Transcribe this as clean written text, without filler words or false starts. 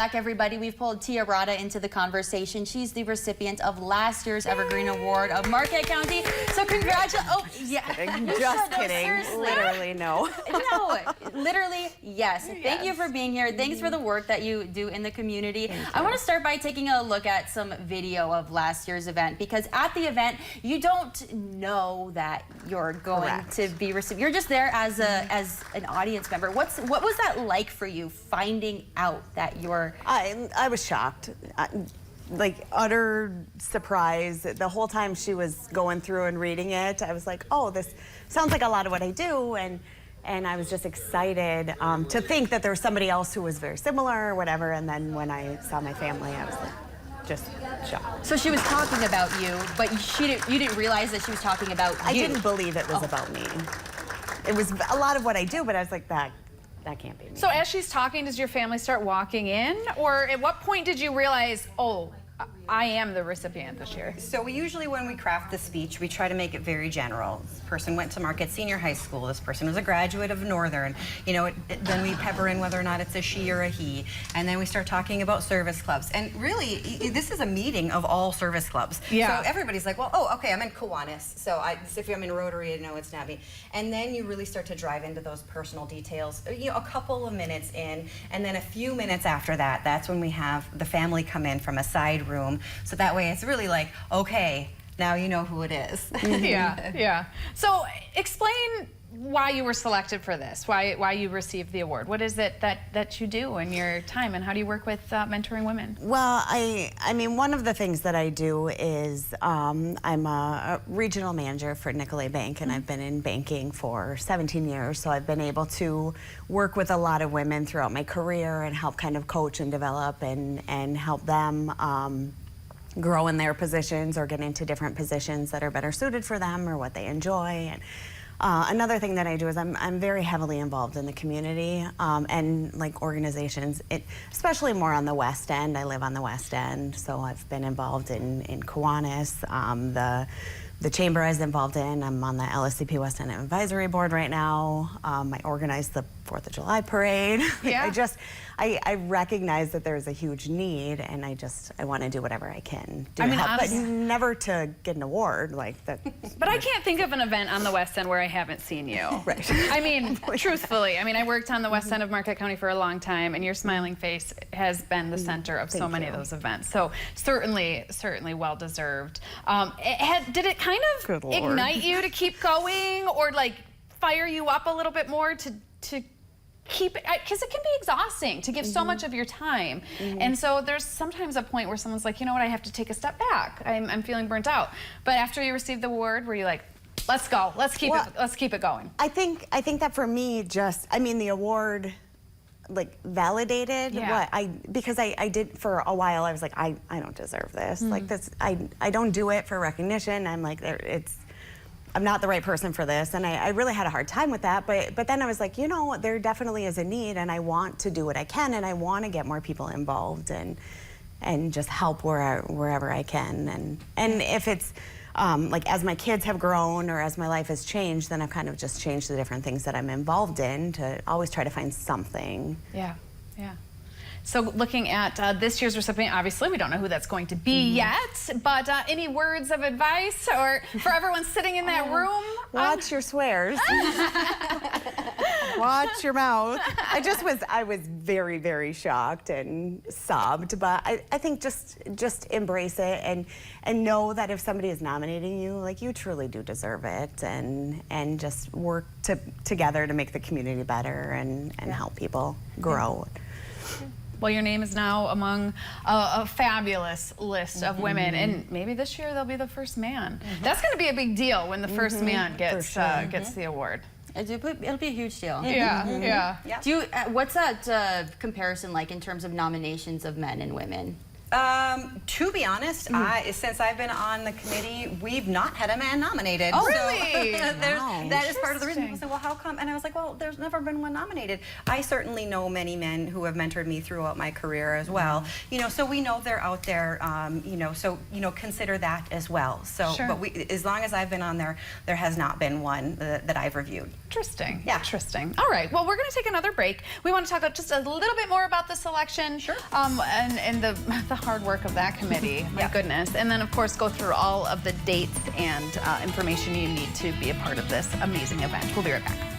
Back, everybody. We've pulled Tia Rodda into the conversation. She's the recipient of last year's Evergreen Award of Marquette County. So congratulations. Oh, yeah. Just kidding. Literally, no. No, literally, yes. Thank you for being here. Thanks for the work that you do in the community. I want to start by taking a look at some video of last year's event, because at the event, you don't know that you're going to be received. You're just there as an audience member. What was that like for you, finding out that you're... I was shocked, like utter surprise. The whole time she was going through and reading it, I was like, oh, this sounds like a lot of what I do, and I was just excited to think that there was somebody else who was very similar or whatever, and then when I saw my family, I was like, just shocked. So she was talking about you, but you didn't realize that she was talking about you. I didn't believe it was about me. It was a lot of what I do, but I was like, that can't be me. So as she's talking, does your family start walking in? Or at what point did you realize, oh, I am the recipient this year? So we usually, when we craft the speech, we try to make it very general. This person went to Marquette Senior High School. This person was a graduate of Northern. You know, then we pepper in whether or not it's a she or a he. And then we start talking about service clubs. And really, this is a meeting of all service clubs. Yeah. So everybody's like, well, oh, okay, I'm in Kiwanis. So if I'm in Rotary, no, it's not me. And then you really start to drive into those personal details, you know, a couple of minutes in. And then a few minutes after that, that's when we have the family come in from a side room. So that way it's really like, okay, now you know who it is. Yeah. So explain why you were selected for this, why you received the award. What is it that you do in your time, and how do you work with mentoring women? Well, I mean, one of the things that I do is I'm a regional manager for Nicolay Bank, and I've been in banking for 17 years, so I've been able to work with a lot of women throughout my career and help kind of coach and develop and help them grow in their positions or get into different positions that are better suited for them or what they enjoy. And another thing that I do is I'm very heavily involved in the community and like organizations, especially more on the West End. I live on the West End, so I've been involved in Kiwanis, the chamber I was involved in. I'm on the LSCP West End Advisory Board right now. I organized the 4th of July parade. Yeah. I recognize that there's a huge need, and I want to do whatever I can do to help, but never to get an award like that. But I can't think of an event on the West End where I haven't seen you. Right. I mean, truthfully, I mean, I worked on the West End of Marquette County for a long time, and your smiling face has been the center of so many of those events. So certainly well deserved. Did it kind of ignite you to keep going, or like fire you up a little bit more to keep it, because it can be exhausting to give so much of your time, and so there's sometimes a point where someone's like, you know what, I have to take a step back. I'm feeling burnt out. But after you received the award, were you like, let's go, let's keep it going? I think that for me, the award like validated because I did for a while. I was like, I don't deserve this. Like this, I don't do it for recognition. I'm like, I'm not the right person for this, and I really had a hard time with that, but then I was like, you know, there definitely is a need, and I want to do what I can, and I want to get more people involved and just help wherever I can, and if it's like as my kids have grown or as my life has changed, then I've kind of just changed the different things that I'm involved in to always try to find something. Yeah. So looking at this year's recipient, obviously we don't know who that's going to be yet, but any words of advice or for everyone sitting in that room? Watch your swears. Watch your mouth. I was very, very shocked and sobbed, but I think just embrace it and know that if somebody is nominating you, like, you truly do deserve it, and just work together to make the community better and help people grow. Well, your name is now among a fabulous list of women, and maybe this year they'll be the first man. That's going to be a big deal when the first man gets the award. It'll be a huge deal. Yeah. What's that comparison like in terms of nominations of men and women? To be honest, since I've been on the committee, we've not had a man nominated. Oh, So really? that is part of the reason. People say, well, how come? And I was like, well, there's never been one nominated. I certainly know many men who have mentored me throughout my career as well. You know, so we know they're out there. You know, so you know, consider that as well. So, Sure. but as long as I've been on there, there has not been one that I've reviewed. Interesting. Yeah. Interesting. All right. Well, we're going to take another break. We want to talk just a little bit more about the selection. Sure. And the hard work of that committee. My goodness. And then, of course, go through all of the dates and information you need to be a part of this amazing event. We'll be right back.